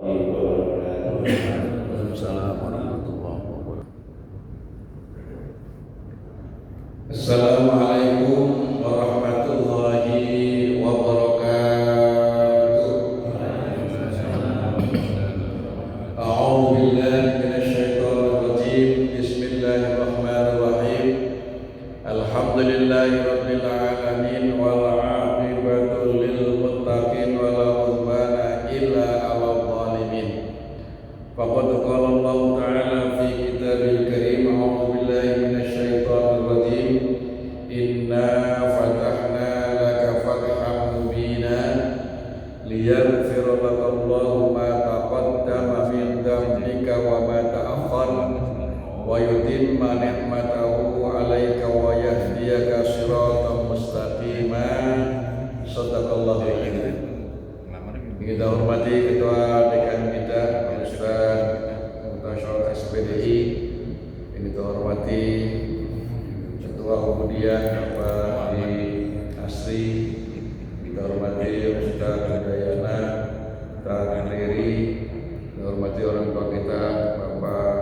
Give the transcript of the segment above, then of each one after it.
Waalaikumsalam warahmatullahi wabarakatuh. Assalamualaikum warahmatullahi wabarakatuh. A'udzu billahi minasyaitonir rajim. Bismillahirrahmanirrahim. Alhamdulillahi rabbil alamin wal 'aqibatu lil muttaqin wala 'udwana illa 'alal zalimin. Faqad qala Allah ta'ala fi kitabil karim. A'udzu billahi minasyaitonir rajim. Inna fatahna laka fathan mubina liyaghfira laka Allahu ma taqaddama min dhanbika wa ma ta'akhkhara wa yutimma ni'matahu 'alaika wa yahdiyaka siratan mustaqima. Shadaqallahu al-'azim. Kita hormati Ketua Dekan kita, Pak Ustaz Mutasyar SPDI. Ini kita hormati Ketua Muhammadiyah Bapak Haji Asri. Kita hormati Ustaz Udayana, Ustaz Riri. Kita hormati orang tua kita Bapak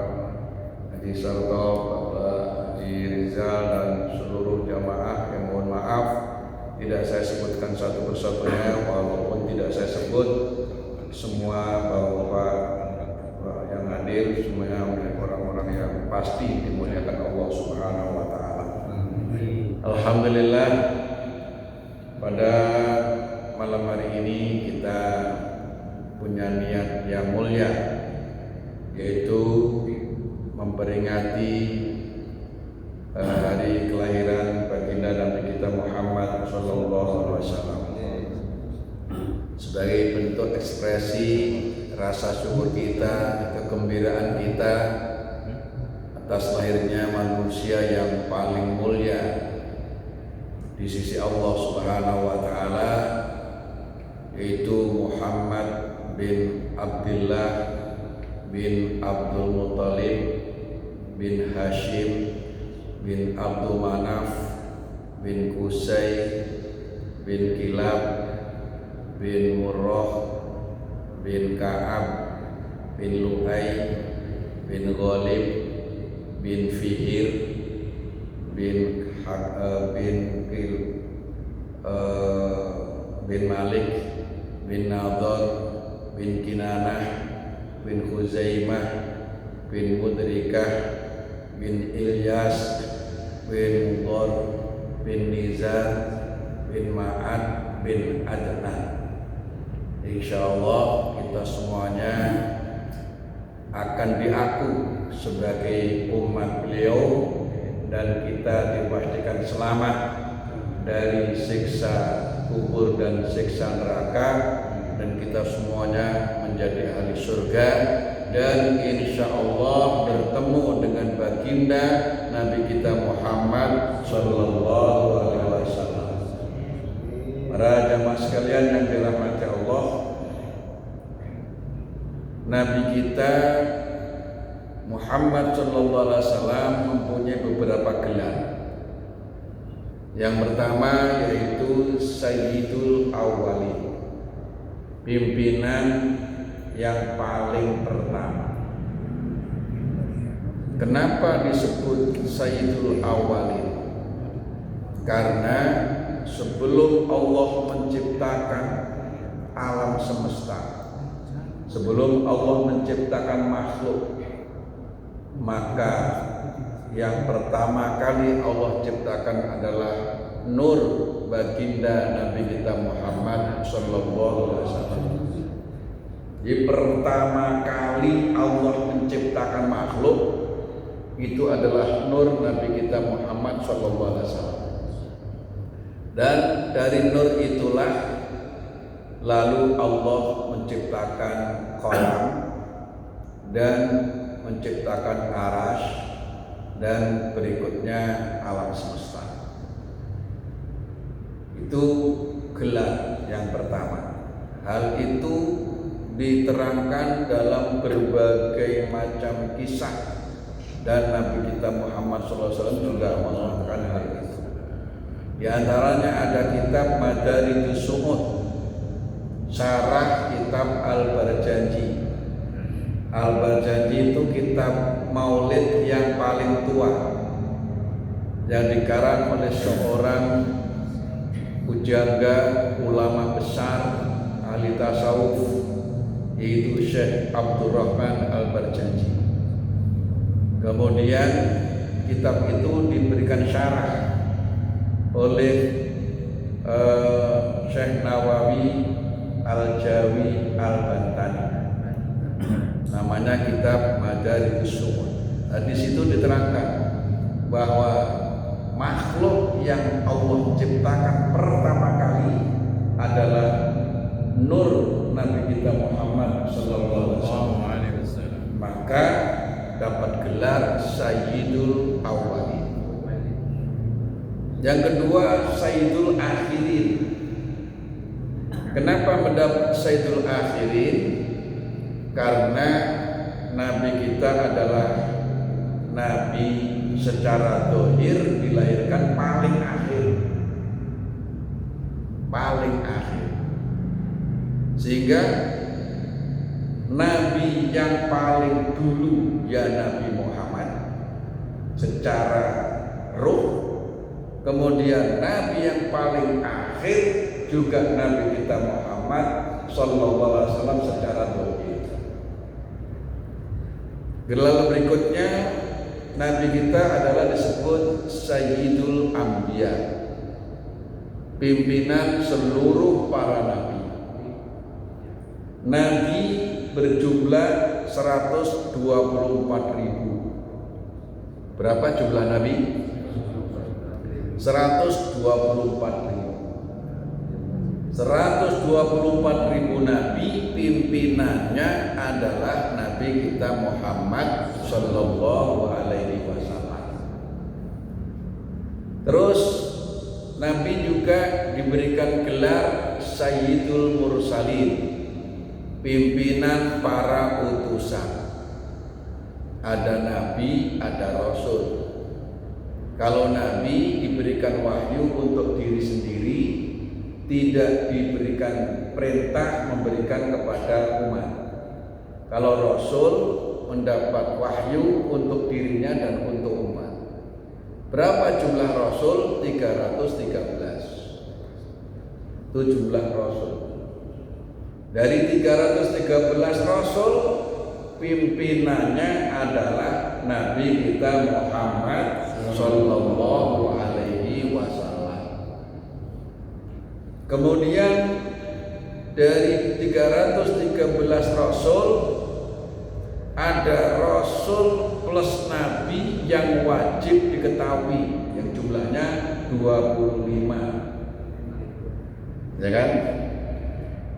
Haji Sarto, Bapak Haji Rizal, dan seluruh jamaah yang mohon maaf tidak saya sebutkan satu persatunya, walaupun tidak saya sebut semua bapak yang hadir semuanya orang-orang yang pasti dimuliakan Allah Subhanahu wa taala. Alhamdulillah, pada malam hari ini kita punya niat yang mulia, yaitu memperingati hari kelahiran baginda Nabi kita Muhammad sallallahu alaihi wasallam sebagai bentuk ekspresi rasa syukur kita, kegembiraan kita atas lahirnya manusia yang paling mulia di sisi Allah Subhanahu wa taala, yaitu Muhammad bin Abdullah bin Abdul Muttalib bin Hashim bin Abdul Manaf bin Qusay bin Kilab bin Murrah bin Ka'ab bin Lu'ay bin Ghalib bin Fihir bin Malik bin Nadar bin Kinanah bin Khuzaimah bin Mudrikah bin Ilyas bin Mudhar bin Nizar bin Ma'ad bin Adnan. Insyaallah kita semuanya akan diaku sebagai umat beliau dan kita dipastikan selamat dari siksa kubur dan siksa neraka, dan kita semuanya menjadi ahli surga dan insya Allah bertemu dengan baginda Nabi kita Muhammad sallallahu alaihi wasallam. Para jamaah sekalian yang dirahmati Allah, Nabi kita Muhammad sallallahu alaihi wasallam mempunyai beberapa gelar. Yang pertama yaitu Sayyidul Awwalin, pimpinan yang paling pertama. Kenapa disebut Sayyidul Awwalin? Karena sebelum Allah menciptakan alam semesta, sebelum Allah menciptakan makhluk, maka yang pertama kali Allah ciptakan adalah nur baginda Nabi kita Muhammad sallallahu alaihi wasallam. Di pertama kali Allah menciptakan makhluk itu adalah nur Nabi kita Muhammad sallallahu alaihi wasallam. Dan dari nur itulah lalu Allah menciptakan qalam dan menciptakan arasy dan berikutnya alam semesta. Itu gelar yang pertama. Hal itu diterangkan dalam berbagai macam kisah dan Nabi kita Muhammad SAW juga mengatakan hal itu. Di antaranya ada kitab Madarijus Sumud, syarah kitab Al-Barjanji kitab maulid yang paling tua yang dikarang oleh seorang pujangga ulama besar ahli tasawuf, yaitu Syekh Abdurrahman Al-Barjaji. Kemudian kitab itu diberikan syarah oleh Syekh Nawawi Al-Jawi Al-Bantani. Namanya kitab Madarijus Su'ud. Nah, di situ diterangkan bahwa makhluk yang Allah ciptakan pertama kali adalah nur Nabi kita Muhammad sallallahu alaihi wasallam. Maka dapat gelar Sayyidul Awwalin. Yang kedua, Sayyidul Akhirin. Kenapa mendapat Sayyidul Akhirin? Karena Nabi kita adalah Nabi secara zahir dilahirkan paling akhir, sehingga Nabi yang paling dulu ya Nabi Muhammad secara ruh, kemudian Nabi yang paling akhir juga Nabi kita Muhammad sallallahu alaihi wasallam secara zahir. Gelar berikutnya Nabi kita adalah disebut Sayyidul Anbiya, pimpinan seluruh para nabi. Nabi berjumlah 124.000. Berapa jumlah nabi? 124.000 nabi, pimpinannya adalah Nabi kita Muhammad sallallahu alaihi wasallam. Terus Nabi juga diberikan gelar Sayyidul Mursalin, pimpinan para utusan. Ada nabi, ada rasul. Kalau nabi diberikan wahyu untuk diri sendiri, tidak diberikan perintah memberikan kepada umat. Kalau rasul mendapat wahyu untuk dirinya dan untuk umat. Berapa jumlah rasul? 313. Itu jumlah rasul. Dari 313 rasul, pimpinannya adalah Nabi kita Muhammad sallallahu alaihi wasallam. Kemudian dari 313 rasul, ada rasul plus nabi yang wajib diketahui, yang jumlahnya 25. Ya kan?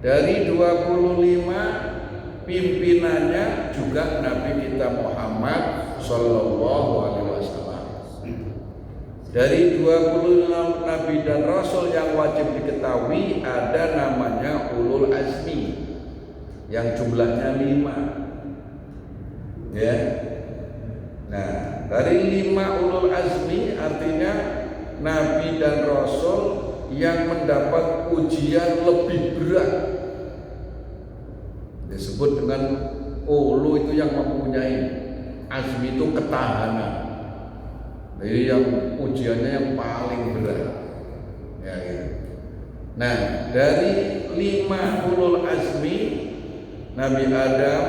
Dari 25, pimpinannya juga Nabi kita Muhammad sallallahu alaihi wasallam. Dari 26 nabi dan rasul yang wajib diketahui, ada namanya ulul azmi yang jumlahnya 5. Ya. Nah, dari 5 ulul azmi artinya nabi dan rasul yang mendapat ujian lebih berat. Disebut dengan ulu itu yang mempunyai, azmi itu ketahanan. Jadi yang ujiannya yang paling berat. Ya, gitu. Nah, dari 5 ulul azmi, Nabi Adam,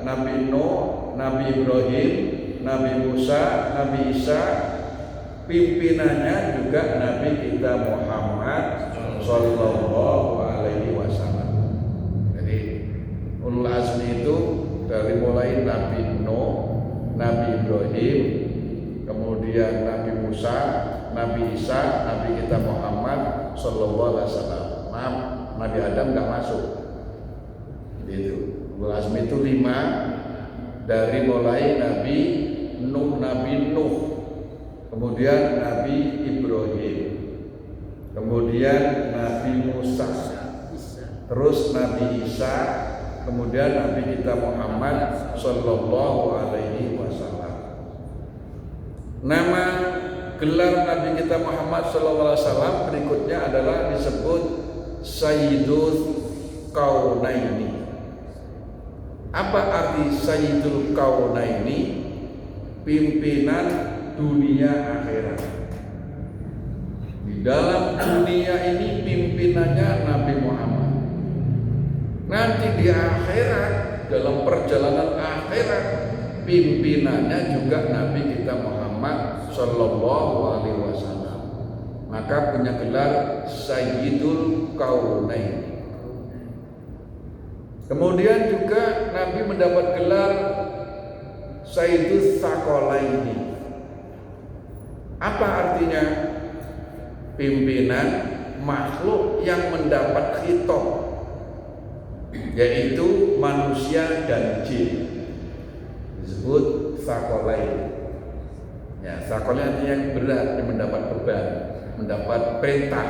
Nabi Nuh, Nabi Ibrahim, Nabi Musa, Nabi Isa, pimpinannya juga Nabi kita Muhammad sallallahu alaihi wasallam. Jadi ulul azmi itu dari mulai Nabi Nuh, Nabi Ibrahim, kemudian Nabi Musa, Nabi Isa, Nabi kita Muhammad sallallahu alaihi wasallam. Nabi Adam nggak masuk. Itu ulul azmi itu 5, dari mulai Nabi Nuh, kemudian Nabi Ibrahim, kemudian Nabi Musa, terus Nabi Isa, kemudian Nabi kita Muhammad sallallahu alaihi wasallam. Nama gelar Nabi kita Muhammad sallallahu alaihi wasallam berikutnya adalah disebut Sayyidul Kaunaini. Apa arti Sayyidul Kaunaini? Pimpinan dunia akhirat. Di dalam dunia ini pimpinannya Nabi Muhammad. Nanti di akhirat, dalam perjalanan akhirat, pimpinannya juga Nabi kita Muhammad Sallallahu Alaihi Wasallam. Maka punya gelar Sayyidul Kaunaini. Kemudian juga Nabi mendapat gelar Sayyidus Tsaqalaini. Apa artinya? Pimpinan makhluk yang mendapat khitab, yaitu manusia dan jin, disebut Tsaqalaini. Ya, Tsaqalaini artinya yang berat, yang mendapat beban, mendapat perintah.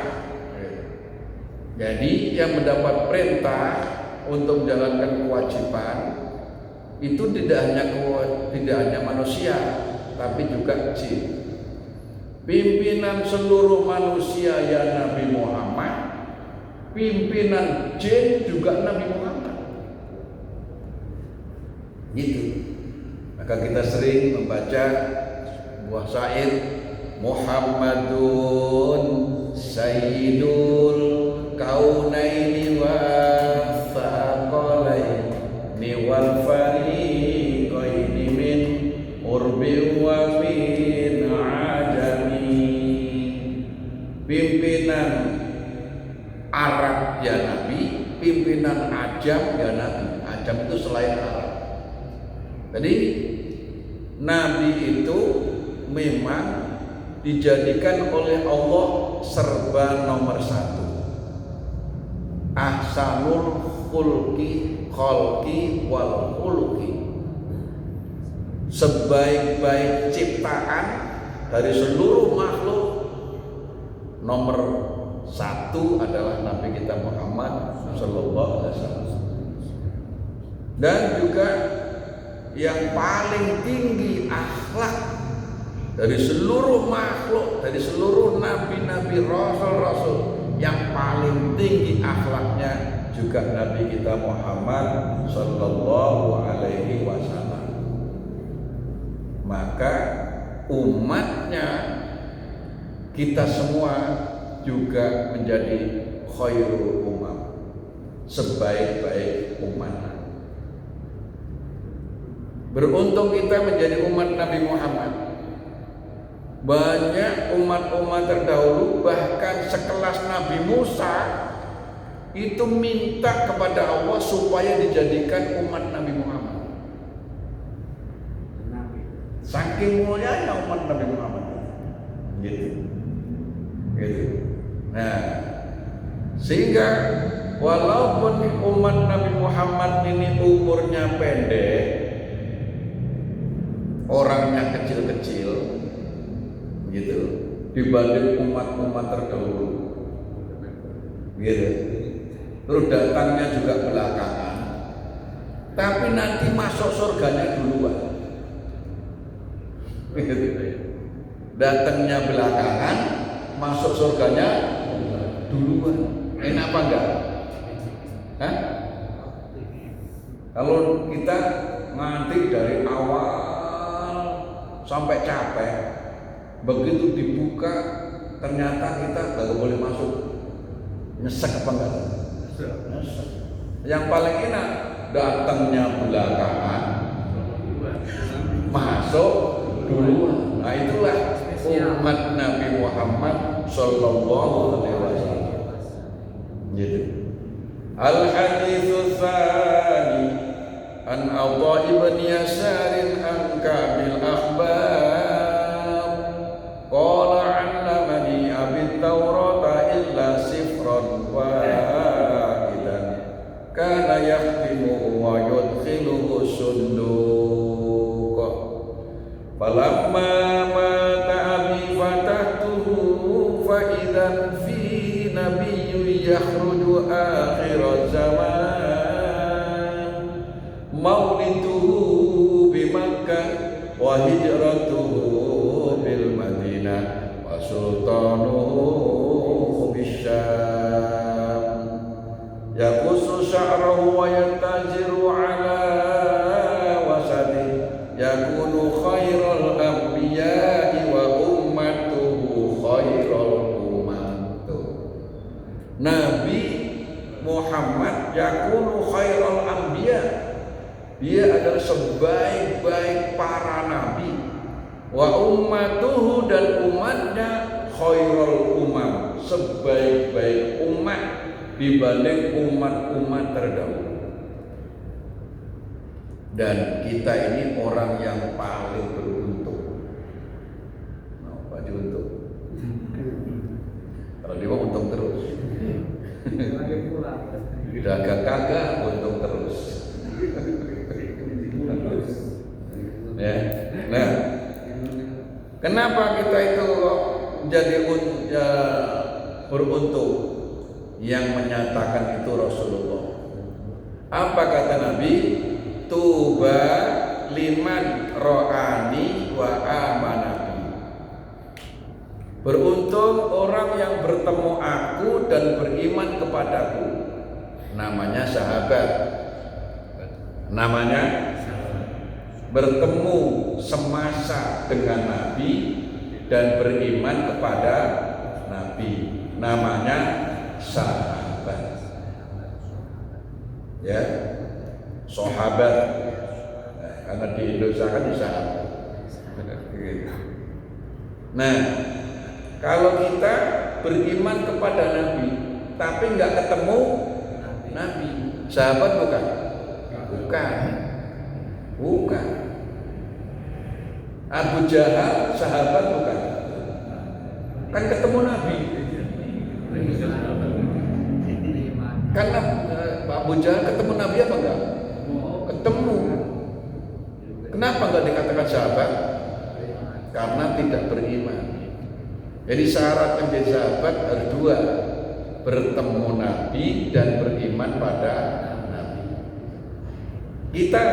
Jadi yang mendapat perintah untuk menjalankan kewajiban itu tidak hanya manusia, tapi juga jin. Pimpinan seluruh manusia ya Nabi Muhammad, pimpinan jin juga Nabi Muhammad. Gitu. Maka kita sering membaca buah syair Muhammadun Sayyidul Kaunaini wa Tsaqalaini wal fariqaini min urbin wa min ajami. Pimpinan Arab ya Nabi, pimpinan Ajam ya Nabi. Ajam itu selain Arab. Jadi Nabi itu memang dijadikan oleh Allah serba nomor satu. Ahsanul khulqi khalqi wal khuluqi. Sebaik-baik ciptaan dari seluruh makhluk, nomor satu adalah Nabi kita Muhammad Sallallahu Alaihi Wasallam. Dan juga yang paling tinggi akhlak dari seluruh makhluk, dari seluruh nabi-nabi, rasul-rasul, yang paling tinggi akhlaknya juga Nabi kita Muhammad Sallallahu Alaihi Wasallam. Maka umatnya kita semua juga menjadi khairul umam, sebaik-baik umat. Beruntung kita menjadi umat Nabi Muhammad. Banyak umat-umat terdahulu, bahkan sekelas Nabi Musa, itu minta kepada Allah supaya dijadikan umat Nabi Muhammad. Saking mulianya umat Nabi Muhammad. Gitu. Nah, sehingga walaupun umat Nabi Muhammad ini umurnya pendek, orangnya kecil-kecil, gitu, dibanding umat-umat terdahulu, gitu. Terus datangnya juga belakangan, tapi nanti masuk surganya duluan. Datangnya belakangan, masuk surganya duluan. Enak apa enggak? Hah? Kalau kita ngantri dari awal sampai capek, begitu dibuka ternyata kita nggak boleh masuk, nyesek apa enggak? Nyesek. Yang paling enak datangnya belakangan, masuk duluan. Nah itulah umat Nabi Muhammad Sallallahu Alaihi Wasallam. Gitu. Al haditsu tsani an Atha ibn Yasar an Kabil akhbar qala 'allamani abi Taurata illa sifran wahidan kana yahtimuhu wa yudkhiluhu sunduq falamma mata abi fatahtuhu fa idzan fi nabiyyun yakhruju akhir zaman mauliduhu bi Makkah wa hijratuhu bil Madinah wa sultanuhu bisyam yaqussu sya'rahu wa yantaziru ala yakunu khairul anbiya, dia adalah sebaik-baik para nabi, wa ummatuhu, dan umatnya khairul umam, sebaik-baik umat dibanding umat-umat terdahulu. Dan kita ini orang yang paling beruntung. Nah, Pak diuntung. Kalau dia mau untung terus. Dagang kagak untung terus. Ya. Nah, kenapa kita itu jadi beruntung? Yang menyatakan itu Rasulullah. Apa kata Nabi? Tuba liman ro'ani wa amanabi. Beruntung orang yang bertemu aku dan beriman kepadaku. Namanya sahabat. Namanya bertemu semasa dengan Nabi dan beriman kepada Nabi. Namanya sahabat. Ya, sahabat. Nah, karena di Indonesia kan sahabat. Nah, kalau kita beriman kepada Nabi tapi nggak ketemu Nabi, sahabat bukan? Bukan. Abu Jahal sahabat bukan? Kan ketemu Nabi. Karena Abu Jahal ketemu Nabi apa enggak? Ketemu. Kenapa enggak dikatakan sahabat? Karena tidak beriman. Jadi syarat menjadi sahabat ada dua: bertemu Nabi dan beriman pada Nabi. Kita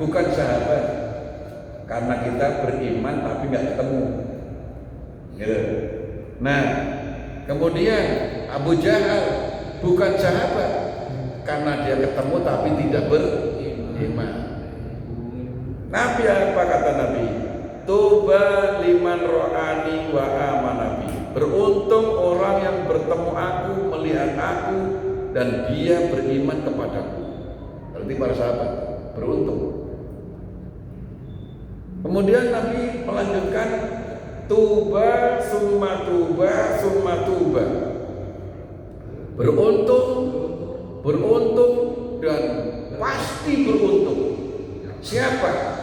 bukan sahabat karena kita beriman tapi nggak ketemu. Gitu. Nah, kemudian Abu Jahal bukan sahabat karena dia ketemu tapi tidak beriman. Nabi apa kata Nabi? Tuba liman ro'ani wa amanabi. Beruntung orang yang bertemu aku, melihat aku, dan dia beriman kepadaku. Berarti para sahabat beruntung. Kemudian Nabi melanjutkan, tuba summa tuba summa tuba. Beruntung dan pasti beruntung. Siapa?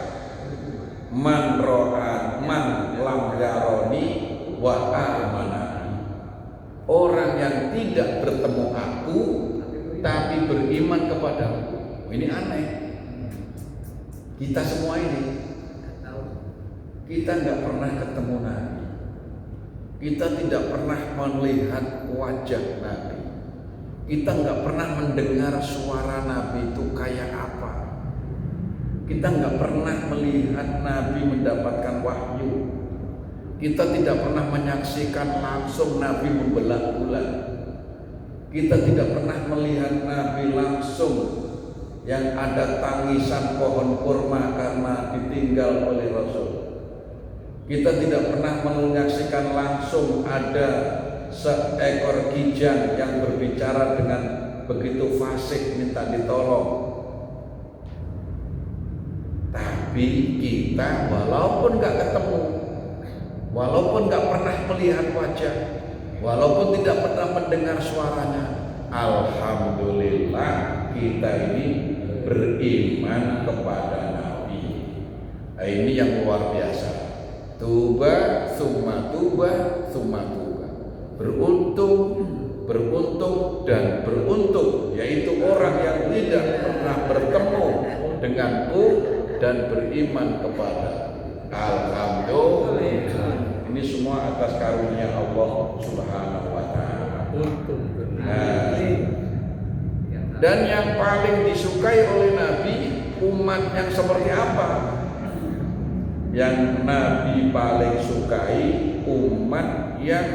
Man lam yaroni wa amana. Orang yang tidak bertemu aku tapi beriman kepadaku. Ini aneh. Kita semua ini kita nggak pernah ketemu Nabi. Kita tidak pernah melihat wajah Nabi. Kita nggak pernah mendengar suara Nabi itu kayak apa. Kita nggak pernah melihat Nabi mendapatkan wahyu. Kita tidak pernah menyaksikan langsung Nabi membelah bulan. Kita tidak pernah melihat Nabi langsung yang ada tangisan pohon kurma karena ditinggal oleh Rasul. Kita tidak pernah menyaksikan langsung ada seekor kijang yang berbicara dengan begitu fasih minta ditolong. Tapi kita walaupun nggak ketemu, walaupun nggak pernah melihat wajah, walaupun tidak pernah mendengar suaranya, alhamdulillah kita ini beriman kepada Nabi. Nah, ini yang luar biasa. Tuba summa tuba summa tuba. Beruntung dan beruntung, yaitu orang yang tidak pernah bertemu denganku dan beriman kepada. Alhamdulillah. Ini semua atas karunia Allah Subhanahu wa taala. Nah, dan yang paling disukai oleh Nabi, umat yang seperti apa? Yang Nabi paling sukai umat yang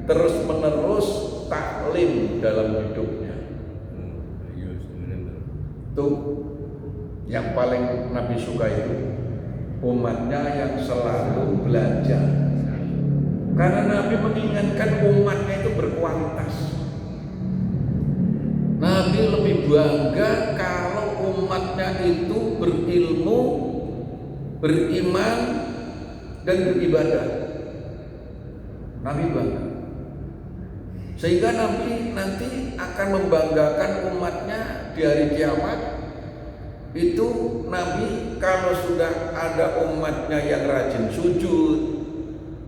terus-menerus taklim dalam hidupnya. Tuh yang paling Nabi suka itu umatnya yang selalu belajar. Karena Nabi mengingatkan umatnya itu berkualitas. Nabi lebih bangga kalau umatnya itu berilmu, beriman, dan beribadah. Nabi bangga. Sehingga Nabi nanti akan membanggakan umatnya di hari kiamat. Itu Nabi kalau sudah ada umatnya yang rajin sujud,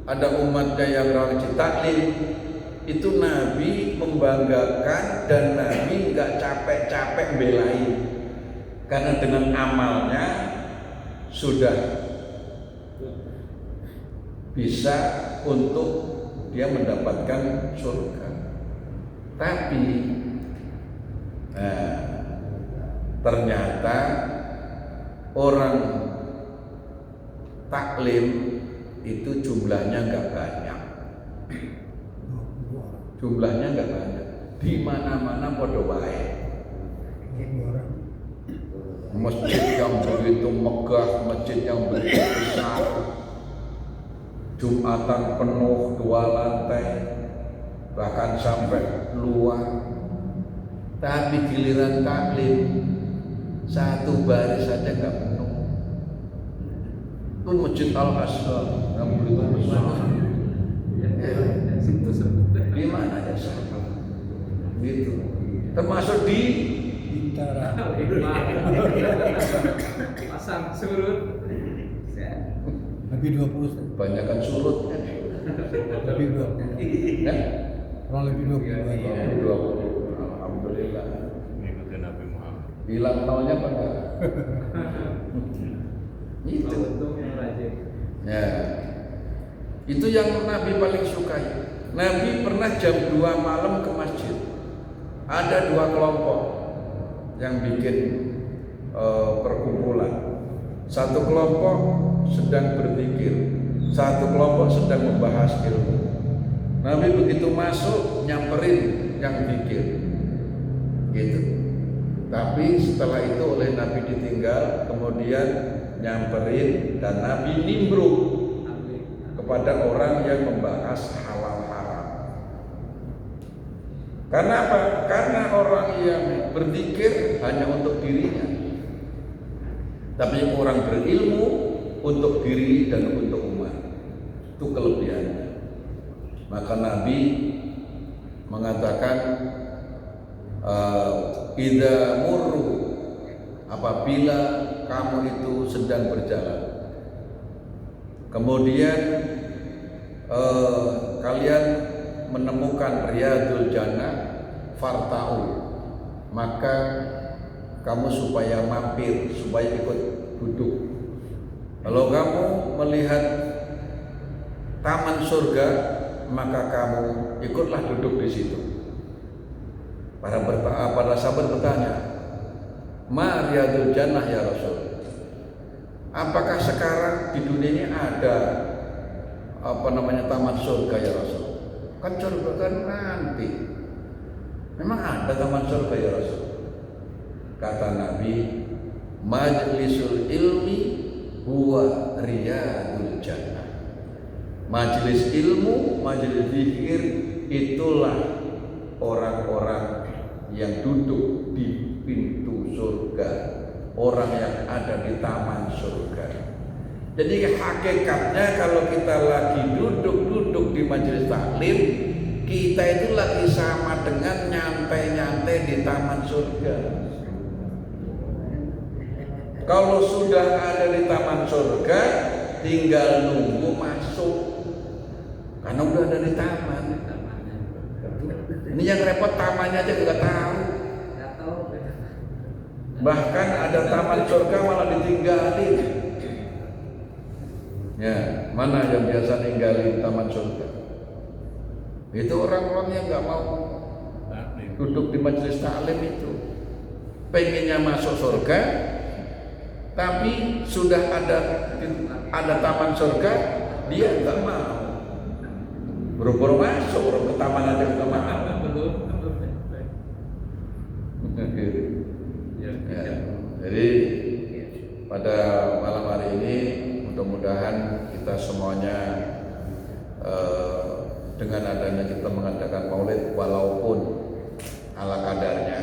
ada umatnya yang rajin taklim, itu Nabi membanggakan dan Nabi nggak capek-capek belain, karena dengan amalnya sudah bisa untuk dia mendapatkan surga. Tapi ternyata orang taklim itu jumlahnya nggak banyak. Jumlahnya nggak banyak. Di mana-mana pada baik. Masjid yang begitu megah, masjid yang begitu besar, Jumatan penuh 2 lantai, bahkan sampai luar. Tapi giliran taklim 1 baris saja nggak penuh. Itu Masjid Al-Azhar yang begitu besar. Di mana ya sama? Gitu. Termasuk di Bintara. Pasang surut. Lebih 20. Banyakan surut. Lebih 20. Ya? Kurang lebih 20. 20. Alhamdulillah. Ngikutin Nabi Muhammad. Hilang nolnya apa enggak? Itu. Ya. Itu yang Nabi paling sukai. Nabi pernah jam 2 malam ke masjid. Ada 2 kelompok yang bikin perkumpulan. Satu kelompok sedang berzikir, satu kelompok sedang membahas ilmu. Nabi begitu masuk nyamperin yang zikir, gitu. Tapi setelah itu oleh Nabi ditinggal, kemudian nyamperin dan Nabi nimbrung kepada orang yang membahas halal haram. Karena apa? Karena orang yang berzikir hanya untuk dirinya, tapi orang berilmu untuk diri dan untuk umat. Itu kelebihannya. Maka Nabi mengatakan, idza murru, apabila kamu itu sedang berjalan, kemudian kalian menemukan riyadul jannah, farta'u, maka kamu supaya mampir, supaya ikut duduk. Kalau kamu melihat taman surga, maka kamu ikutlah duduk di situ. Para sahabat bertanya, ma riyadul jannah ya Rasul? Apakah sekarang di dunia ini ada taman surga ya Rasul? Kan surga kan nanti. Memang ada taman surga ya Rasul? Kata Nabi, majlisul ilmi huwa riyadul jannah. Majelis ilmu, majelis zikir, itulah orang-orang yang duduk di pintu surga, orang yang ada di taman surga. Jadi hakikatnya kalau kita lagi duduk-duduk di majelis taklim, kita itu lagi sama dengan nyantai-nyantai di taman surga. Kalau sudah ada di taman surga, tinggal nunggu masuk, karena udah ada di taman. Ini yang repot, tamannya aja nggak tahu. Bahkan ada taman surga malah ditinggalin. Ya, mana yang biasa ninggalin taman surga? Itu orang-orang yang nggak mau duduk di majelis taklim itu. Pengennya masuk surga, tapi sudah ada taman surga, dia nggak mau. Buru-buru masuk, orang ke taman aja nggak mau. Ya, jadi pada malam hari ini mudah-mudahan kita semuanya dengan adanya kita mengadakan maulid walaupun ala kadarnya,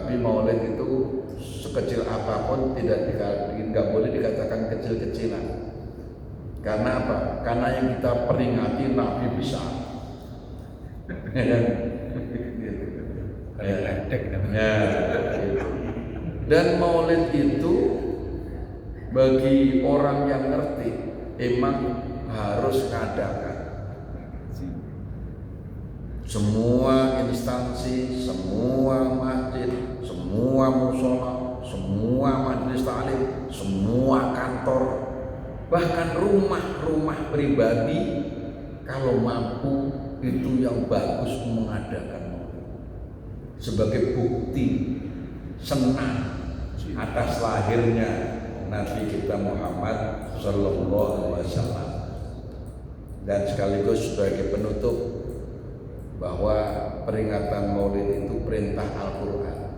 Tapi maulid itu sekecil apapun nggak boleh dikatakan kecil-kecilan. Karena apa? Karena yang kita peringati Nabi besar. Dan maulid itu bagi orang yang ngerti emang harus ngadakan. Semua instansi, semua masjid, semua musola, semua majelis taklim, semua kantor, bahkan rumah-rumah pribadi kalau mampu itu yang bagus mengadakan sebagai bukti senang atas lahirnya Nabi kita Muhammad Sallallahu Alaihi Wasallam. Dan sekaligus sebagai penutup bahwa peringatan Maulid itu perintah Al-Quran.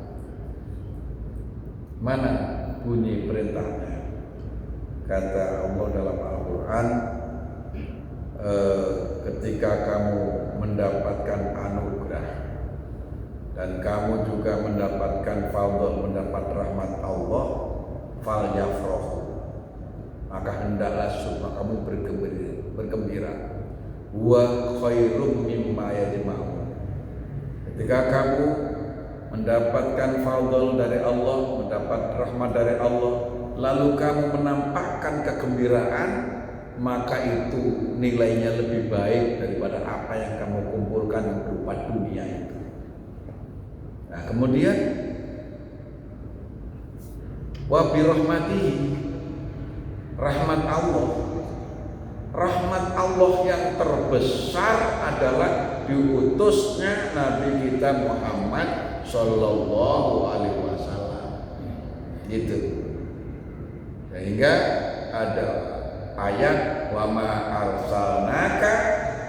Mana bunyi perintahnya? Kata Allah dalam Al-Quran, ketika kamu mendapatkan anugerah dan kamu juga mendapatkan fadl, mendapat rahmat Allah, fal yafrahu, maka hendaklah supaya kamu bergembira. Wa khairum mimma yajma'un. Ketika kamu mendapatkan fadl dari Allah, mendapat rahmat dari Allah, lalu kamu menampakkan kegembiraan, maka itu nilainya lebih baik daripada apa yang kamu kumpulkan berupa dunia itu. Nah, kemudian wa bi rahmatihi, rahmat Allah yang terbesar adalah diutusnya Nabi kita Muhammad Sallallahu Alaihi Wasallam. Gitu. Sehingga ada ayat wa ma arsalnaka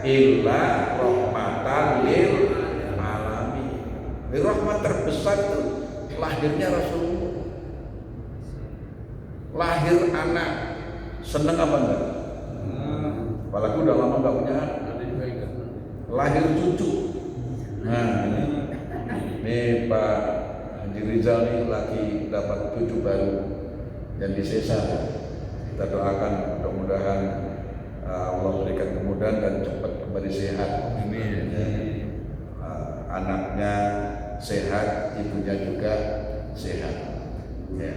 illa rahmatan lil alamin. Rahmat terbesar itu lahirnya Rasulullah. Lahir anak, seneng apa enggak? Apalagi udah lama enggak punya anak. Lahir cucu. Nah, ini Pak Haji Rizal ini lagi dapat cucu baru yang disesar. Kita doakan mudah-mudahan Allah berikan kemudahan dan cepat kembali sehat. Anaknya sehat, ibunya juga sehat. Ya,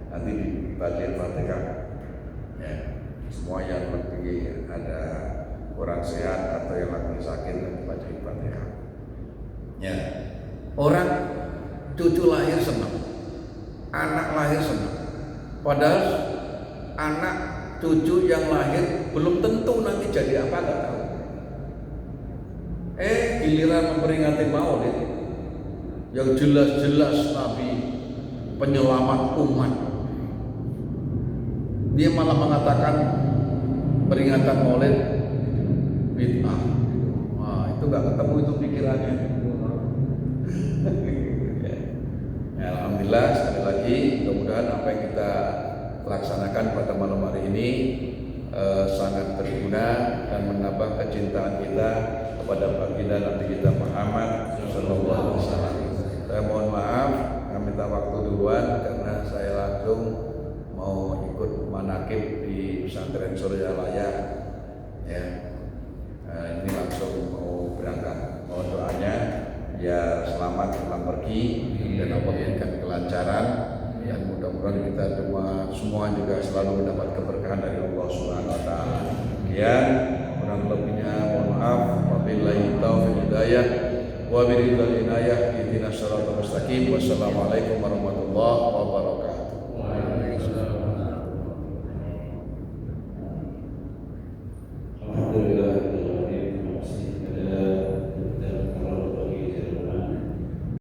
nanti dibaca Fatihah. Ya, semua yang lebih ada orang sehat atau yang lagi sakit nanti baca Fatihah. Ya, orang cucu lahir senang, anak lahir senang. Padahal anak cucu yang lahir belum tentu nanti jadi apa nggak tahu. Giliran memperingati Maulid yang jelas-jelas Nabi penyelamat umat, dia malah mengatakan peringatan Maulid bid'ah. Wah, itu nggak ketemu itu pikirannya. Ya, alhamdulillah sekali lagi mudah-mudahan apa yang kita laksanakan pada malam hari ini sangat berguna dan menambah kecintaan kita kepada baginda Nabi kita Muhammad Sallallahu Alaihi Wasallam. Saya mohon maaf, kami minta waktu duluan karena saya langsung mau ikut manakib di pesantren Surya Laya. Ya, ini langsung mau berangkat. Mohon doanya biar selamat pulang pergi dan Allah berikan kelancaran. Dan mudah-mudahan kita semua juga selalu mendapat keberkahan dari Allah Subhanahu wa taala. Sekian, kurang lebihnya mohon maaf. Wabillahi taufiq hidayah wa biridal inayah ihdinas siratal mustaqim. Wassalamualaikum warahmatullahi wabarakatuh.